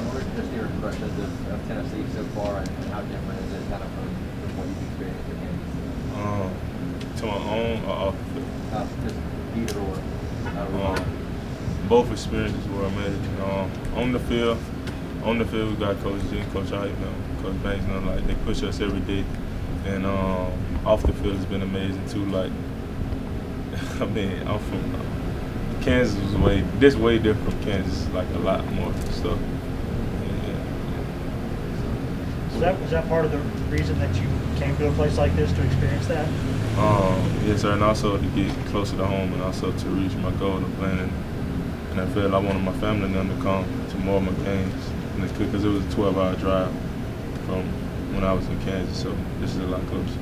what are just your impressions of Tennessee so far, and how different is it kind of from what you've experienced in Kansas? To my own or off the field? Just either or. Both experiences were amazing. On the field, we got Coach G, Coach Hype, Coach Banks, like they push us every day. And off the field has been amazing too. Like, I mean, I'm from Kansas was way different from Kansas, like a lot more stuff. Was that part of the reason that you came to a place like this to experience that? Yes, sir, and also to get closer to home, and also to reach my goal of playing. And I feel I wanted my family and them to come to more of my games, and it's because it was a 12-hour drive from when I was in Kansas, so this is a lot closer.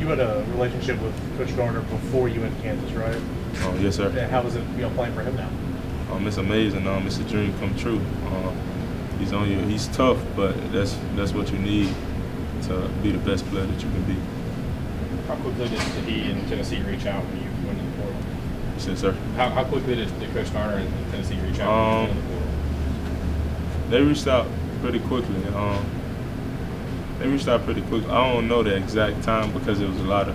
You had a relationship with Coach Garner before you went to Kansas, right? Oh, yes, sir. How was it, playing for him now? It's amazing. It's a dream come true. He's tough, but that's what you need to be the best player that you can be. How quickly did he and Tennessee reach out when you went in the portal? Yes, sir. How quickly did Coach Garner and Tennessee reach out when you went in the portal? They reached out pretty quickly. I don't know the exact time because it was a lot of,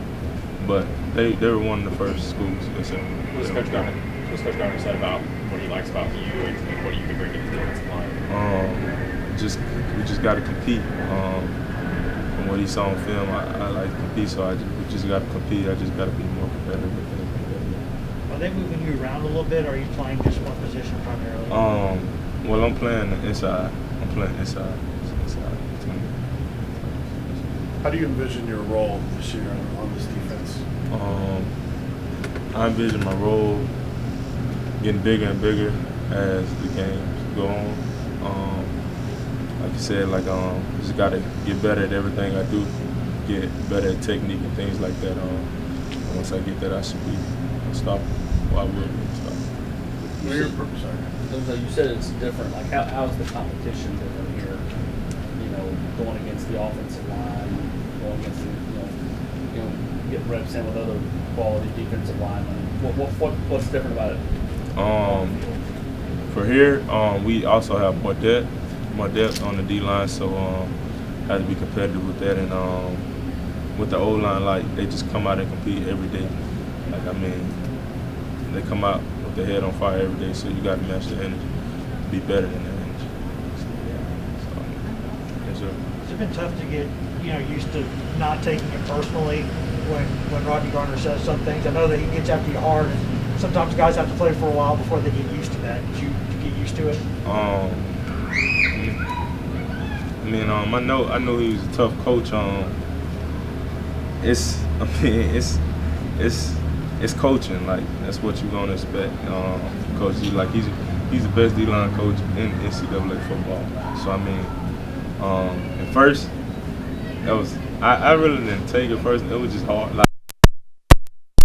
but they were one of the first schools. Yes, sir. What's Coach Garner said about what he likes about you and what you can bring to the defensive line? We just got to compete. From what he saw on film, I like to compete, so we just got to compete. I just got to be more competitive. Are they moving you around a little bit, or are you playing just one position primarily? Well, I'm playing inside. Inside. How do you envision your role this year on this defense? I envision my role getting bigger and bigger as the games go on. Like you said, just got to get better at everything I do, get better at technique and things like that. Once I get that, I should be unstoppable. Well, I will be unstoppable. Sorry. You said it's different. Like, how's the competition different here? Going against the offensive line, going against getting reps in with other quality defensive linemen. What's different about it? For here, we also have more depth on the D line, so have to be competitive with that. And with the O line, like they just come out and compete every day. They come out with their head on fire every day, so you got to match the energy, be better than that energy. Yes, sir. It's been tough to get used to not taking it personally when Rodney Garner says some things. I know that he gets after you hard, and sometimes guys have to play for a while before they get used to that. Did you get used to it? I know he was a tough coach. It's coaching. Like, that's what you're gonna expect. Coach G, like he's the best D-line coach in NCAA football. So at first, I really didn't take it first. It was just hard. Like, I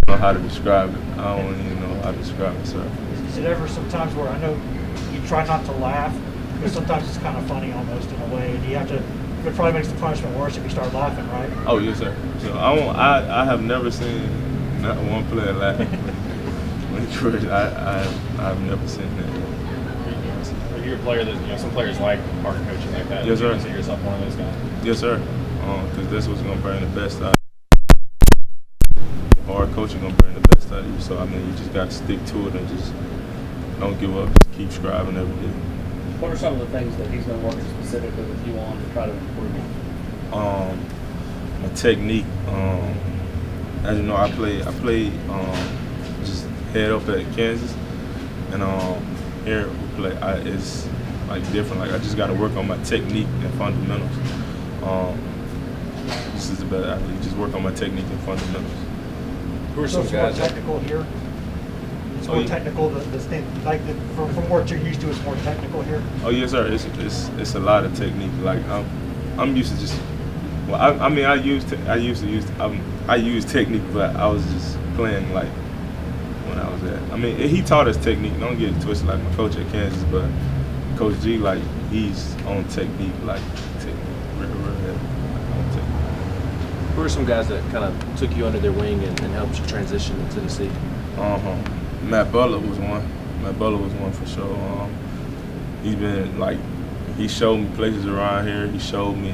don't know how to describe it. I don't even know how to describe it, sir. Is it ever sometimes where I know you try not to laugh, but sometimes it's kind of funny almost in a way, and you have to. It probably makes the punishment worse if you start laughing, right? Oh, yes, sir. So I have never seen not one player laugh when he crushed. I've never seen that. Are you a player that some players like hard coaching like that? Yes, sir. Do you consider yourself one of those guys? Yes, sir. Because that's what's gonna bring the best out. Hard coaching gonna bring the best out of you. So you just gotta stick to it and just don't give up. Just keep striving every day. What are some of the things that he's been working specifically with you on to try to improve? My technique. As you know, I play just head up at Kansas, and here we play. It's like different. Like, I just got to work on my technique and fundamentals. This is the best athlete. Just work on my technique and fundamentals. Who are some guys more technical here? It's more technical. From what you're used to, it's more technical here. Oh, yes, sir. It's a lot of technique. Like, I'm used to just. Well, I use technique, but I was just playing like when I was at. He taught us technique. Don't get it twisted, like my coach at Kansas, but Coach G, like, he's on technique, like real heavy, on technique. Who are some guys that kind of took you under their wing and helped you transition to Tennessee? Matt Butler was one. Matt Butler was one for sure. He's been like he showed me places around here. He showed me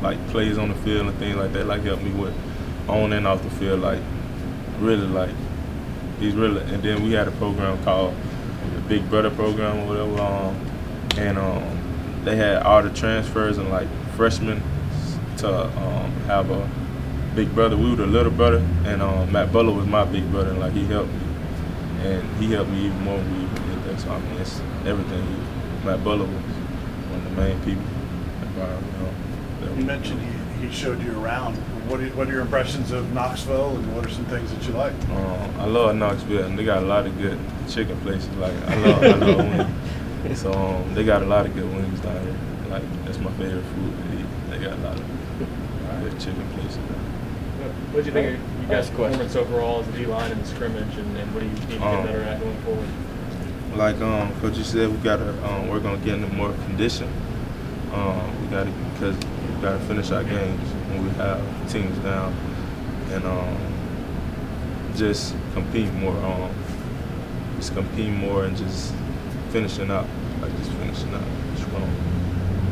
like plays on the field and things like that. Like helped me with on and off the field. Like really, like he's really. And then we had a program called the Big Brother program or whatever. And they had all the transfers and like freshmen to have a big brother. We were the little brother, and Matt Butler was my big brother, and like he helped me, and he helped me even more when we did that. So I mean, it's everything. Matt Butler was one of the main people. You mentioned he showed you around. What are your impressions of Knoxville, and what are some things that you like? I love Knoxville, and they got a lot of good chicken places. Like I love wings. So they got a lot of good wings down here. Like that's my favorite food to eat. They got a lot of good chicken places. What do you think of you guys' performance overall as a D-line in the scrimmage, and what do you need to get better at going forward? Like Coach said, we gotta work on getting more condition. We gotta finish our games when we have teams down, and just compete more. Just compete more and just finishing out, like just finishing out.